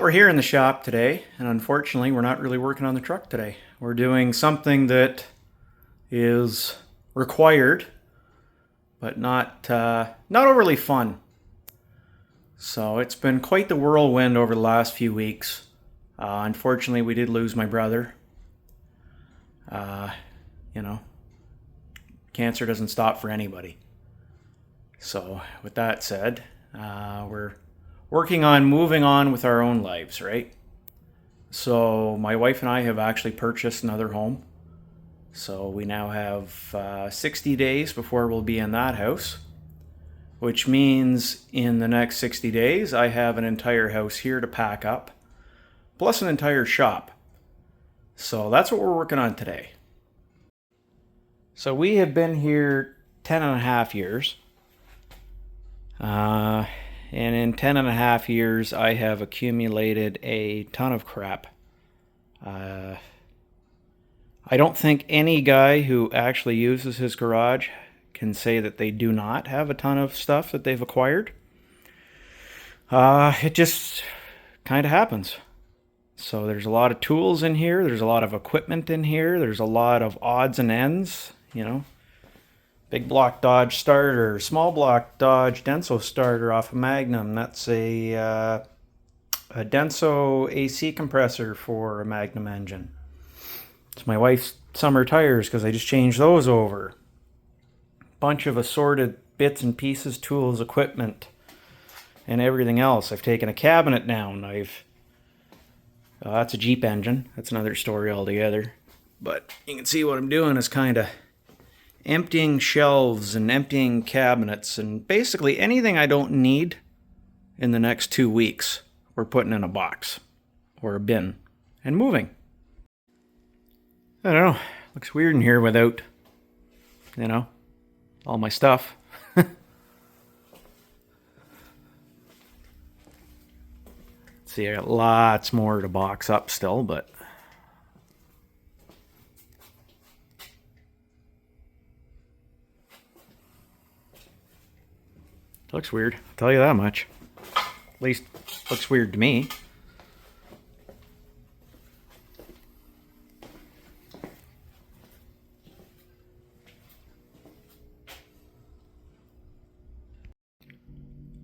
Well, we're here in the shop today, and unfortunately, we're not really working on the truck today. We're doing something that is required, but not overly fun. So it's been quite the whirlwind over the last few weeks. Unfortunately, we did lose my brother. Uh, you know, Cancer doesn't stop for anybody. So with that said, we're working on moving on with our own lives, right? So my wife and I have actually purchased another home. So we now have 60 days before we'll be in that house, which means in the next 60 days, I have an entire house here to pack up, plus an entire shop. So that's what we're working on today. So we have been here 10 and a half years. And in 10 and a half years, I have accumulated a ton of crap. I don't think any guy who actually uses his garage can say that they do not have a ton of stuff that they've acquired. It just kind of happens. So there's a lot of tools in here. There's a lot of equipment in here. There's a lot of odds and ends, Big block Dodge starter, small block Dodge Denso starter off a Magnum. That's a Denso AC compressor for a Magnum engine. It's my wife's summer tires because I just changed those over. Bunch of assorted bits and pieces, tools, equipment, and everything else. I've taken a cabinet down. That's a Jeep engine. That's another story altogether. But you can see what I'm doing is kind of emptying shelves and emptying cabinets and basically anything I don't need in the next 2 weeks, we're putting in a box or a bin and moving. I don't know. Looks weird in here without, all my stuff. See, I got lots more to box up still, but looks weird, I'll tell you that much. At least looks weird to me.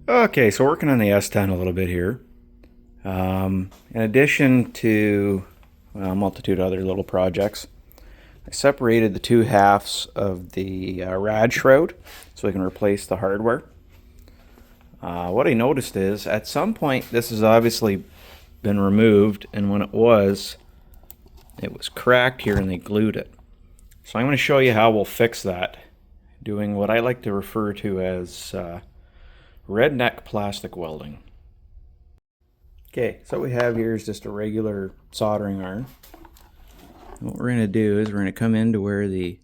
Okay, so working on the S10 a little bit here. In addition to a multitude of other little projects, I separated the two halves of the rad shroud so I can replace the hardware. What I noticed is at some point this has obviously been removed, and when it was cracked here and they glued it. So I'm going to show you how we'll fix that, doing what I like to refer to as redneck plastic welding. Okay, so what we have here is just a regular soldering iron. And what we're going to do is we're going to come into where the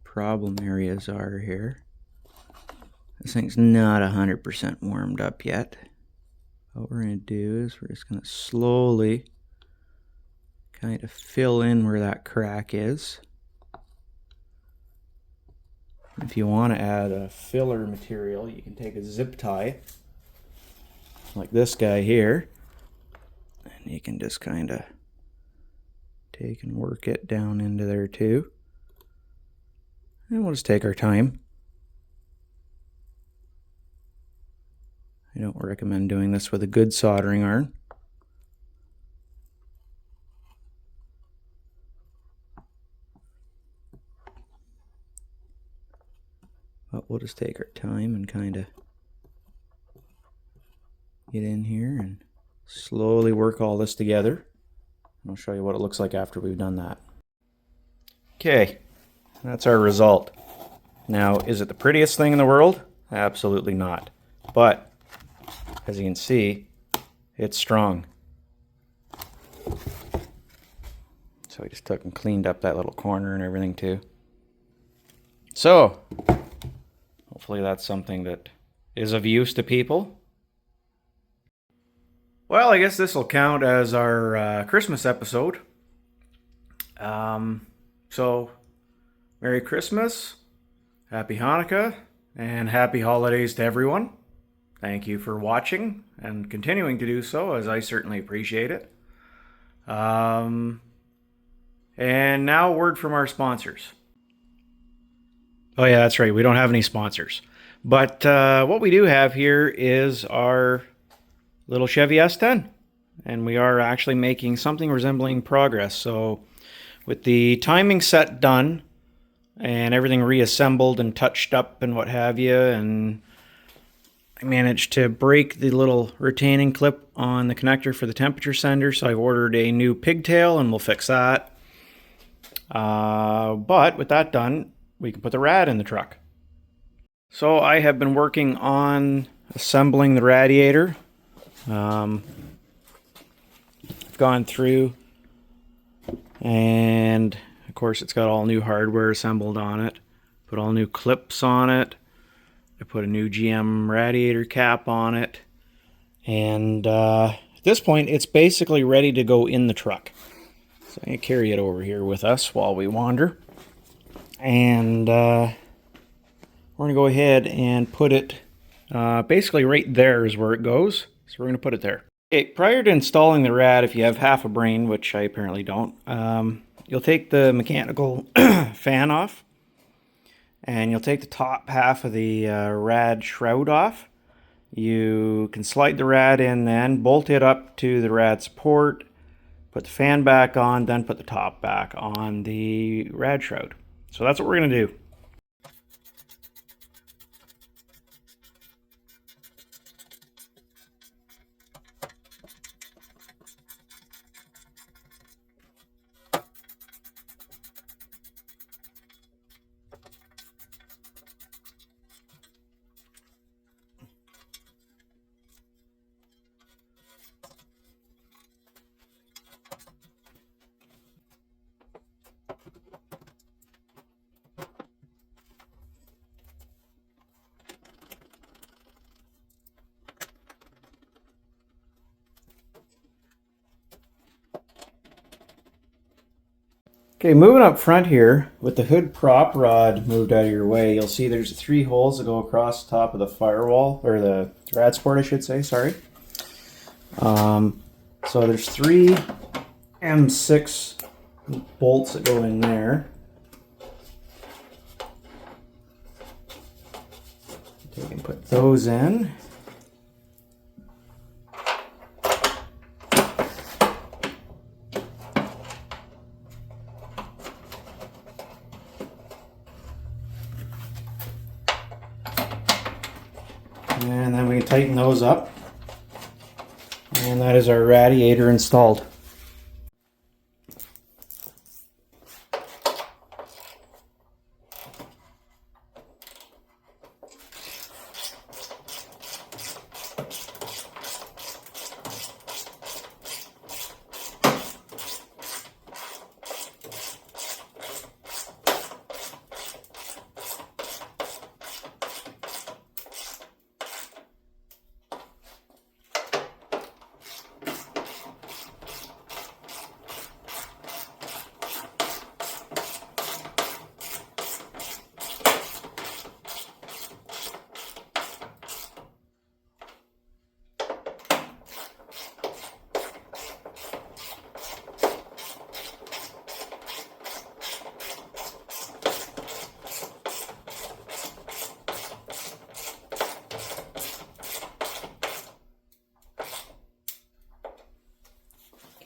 problem areas are here. This thing's not 100% warmed up yet. What we're going to do is we're just going to slowly kind of fill in where that crack is. If you want to add a filler material, you can take a zip tie, like this guy here, and you can just kind of take and work it down into there too. And we'll just take our time. I don't recommend doing this with a good soldering iron. But we'll just take our time and kind of get in here and slowly work all this together. And I'll show you what it looks like after we've done that. Okay, that's our result. Now, is it the prettiest thing in the world? Absolutely not. But as you can see, it's strong. So I just took and cleaned up that little corner and everything too. So, hopefully that's something that is of use to people. Well, I guess this will count as our Christmas episode. So, Merry Christmas, Happy Hanukkah, and Happy Holidays to everyone. thank you for watching and continuing to do so, as I certainly appreciate it. And now a word from our sponsors. Oh yeah, that's right. We don't have any sponsors. But what we do have here is our little Chevy S10. And we are actually making something resembling progress. So with the timing set done and everything reassembled and touched up and what have you, and I managed to break the little retaining clip on the connector for the temperature sender, so I've ordered a new pigtail and we'll fix that. But with that done, we can put the rad in the truck. So I have been working on assembling the radiator. I've gone through, and of course it's got all new hardware assembled on it. Put all new clips on it. I put a new GM radiator cap on it. And at this point it's basically ready to go in the truck. So I'm going to carry it over here with us while we wander. And we're going to go ahead and put it basically right there is where it goes. So we're going to put it there. Okay, prior to installing the rad, if you have half a brain, which I apparently don't, you'll take the mechanical fan off. And you'll take the top half of the rad shroud off. You can slide the rad in then, bolt it up to the rad support, put the fan back on, then put the top back on the rad shroud. So that's what we're going to do. Okay, moving up front here, with the hood prop rod moved out of your way, you'll see there's 3 holes that go across the top of the firewall, or the rad support I should say, sorry. So there's 3 M6 bolts that go in there. You can put those in. And then we can tighten those up. And that is our radiator installed.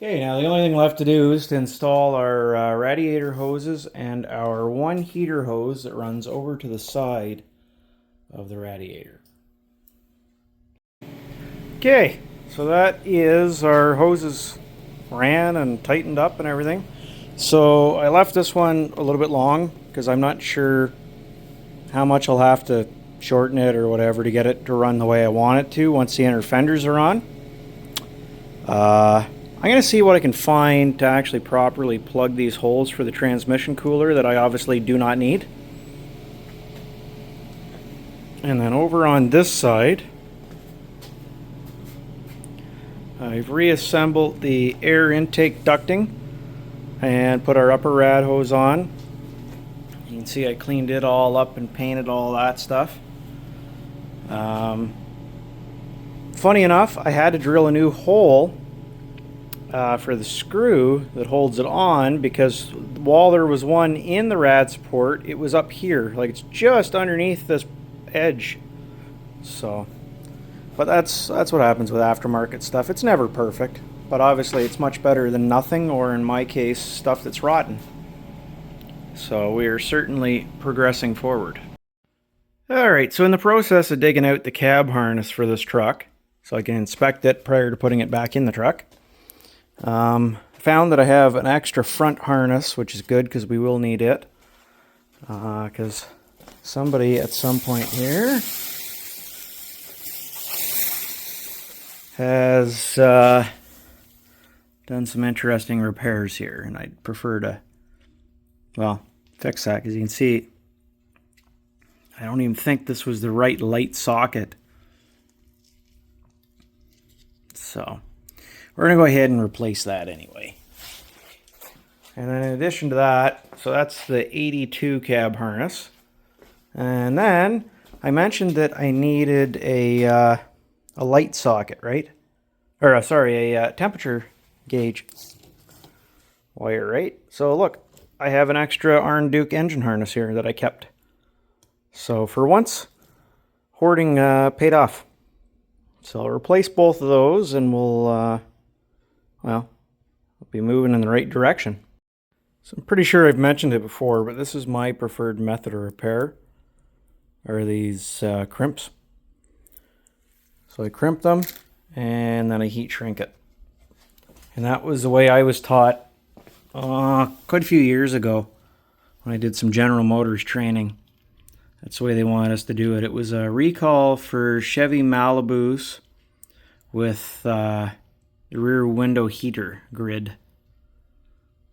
Okay, now the only thing left to do is to install our radiator hoses and our 1 heater hose that runs over to the side of the radiator. Okay, so that is our hoses ran and tightened up and everything. So I left this one a little bit long because I'm not sure how much I'll have to shorten it or whatever to get it to run the way I want it to once the inner fenders are on. I'm going to see what I can find to actually properly plug these holes for the transmission cooler that I obviously do not need. And then over on this side, I've reassembled the air intake ducting and put our upper rad hose on. You can see I cleaned it all up and painted all that stuff. funny enough, I had to drill a new hole for the screw that holds it on, because while there was one in the rad support, it was up here, like it's just underneath this edge. So, but that's what happens with aftermarket stuff. It's never perfect, but obviously it's much better than nothing, or in my case, stuff that's rotten. So we are certainly progressing forward. Alright, so in the process of digging out the cab harness for this truck, so I can inspect it prior to putting it back in the truck, found that I have an extra front harness, which is good because we will need it. Because somebody at some point here has done some interesting repairs here, and I'd prefer to, well, fix that, because you can see I don't even think this was the right light socket. So we're going to go ahead and replace that anyway. And then in addition to that, so that's the 82 cab harness. And then I mentioned that I needed a light socket, right? Or sorry, a temperature gauge wire, right? So look, I have an extra Arn Duke engine harness here that I kept. So for once, hoarding paid off. So I'll replace both of those, and we'll be moving in the right direction. So I'm pretty sure I've mentioned it before, but this is my preferred method of repair, are these crimps. So I crimp them, and then I heat shrink it. And that was the way I was taught quite a few years ago when I did some General Motors training. That's the way they wanted us to do it. It was a recall for Chevy Malibus with the rear window heater grid.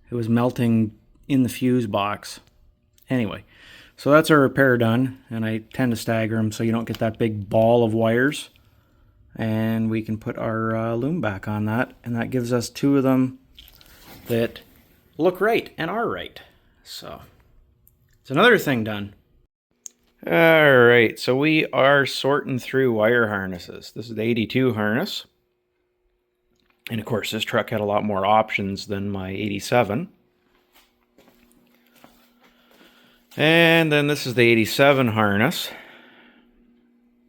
It was melting in the fuse box. Anyway, so that's our repair done, and I tend to stagger them so you don't get that big ball of wires. And we can put our loom back on that, and that gives us two of them that look right and are right. So it's another thing done. Alright, so we are sorting through wire harnesses. This is the 82 harness. And of course, this truck had a lot more options than my 87. And then this is the 87 harness.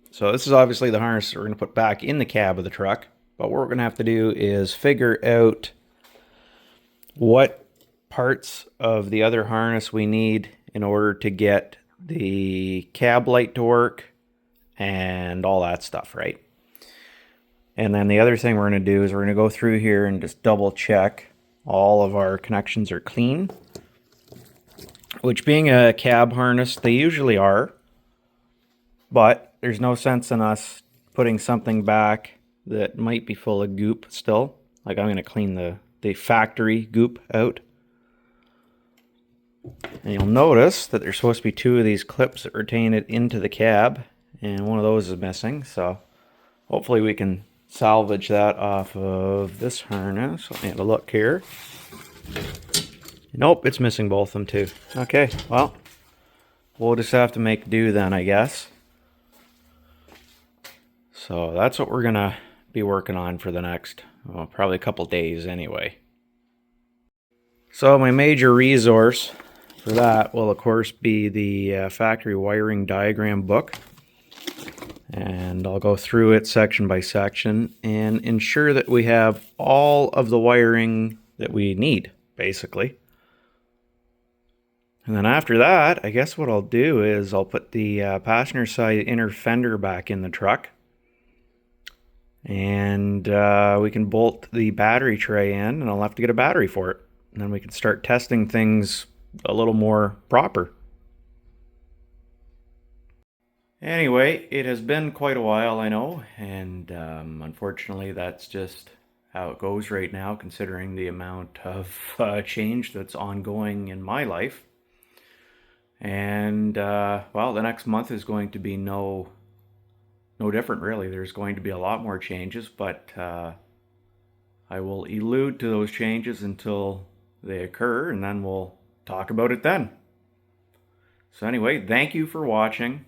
So this is obviously the harness that we're going to put back in the cab of the truck. But what we're going to have to do is figure out what parts of the other harness we need in order to get the cab light to work and all that stuff, right? And then the other thing we're going to do is we're going to go through here and just double check all of our connections are clean. Which, being a cab harness, they usually are. But there's no sense in us putting something back that might be full of goop still. Like, I'm going to clean the factory goop out. And you'll notice that there's supposed to be two of these clips that retain it into the cab, and one of those is missing, so hopefully we can salvage that off of this harness. Let me have a look here. Nope, it's missing both of them too. Okay, well, we'll just have to make do then, I guess. So that's what we're gonna be working on for the next, well, probably a couple days anyway. So my major resource for that will of course be the factory wiring diagram book, and I'll go through it section by section and ensure that we have all of the wiring that we need, basically. And then after that, I guess what I'll do is I'll put the passenger side inner fender back in the truck, and we can bolt the battery tray in, and I'll have to get a battery for it, and then we can start testing things a little more proper. Anyway, it has been quite a while, I know, and unfortunately that's just how it goes right now, considering the amount of change that's ongoing in my life. And well, the next month is going to be no different, really. There's going to be a lot more changes, but I will allude to those changes until they occur, and then we'll talk about it then. So anyway, thank you for watching,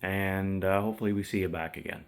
and hopefully we see you back again.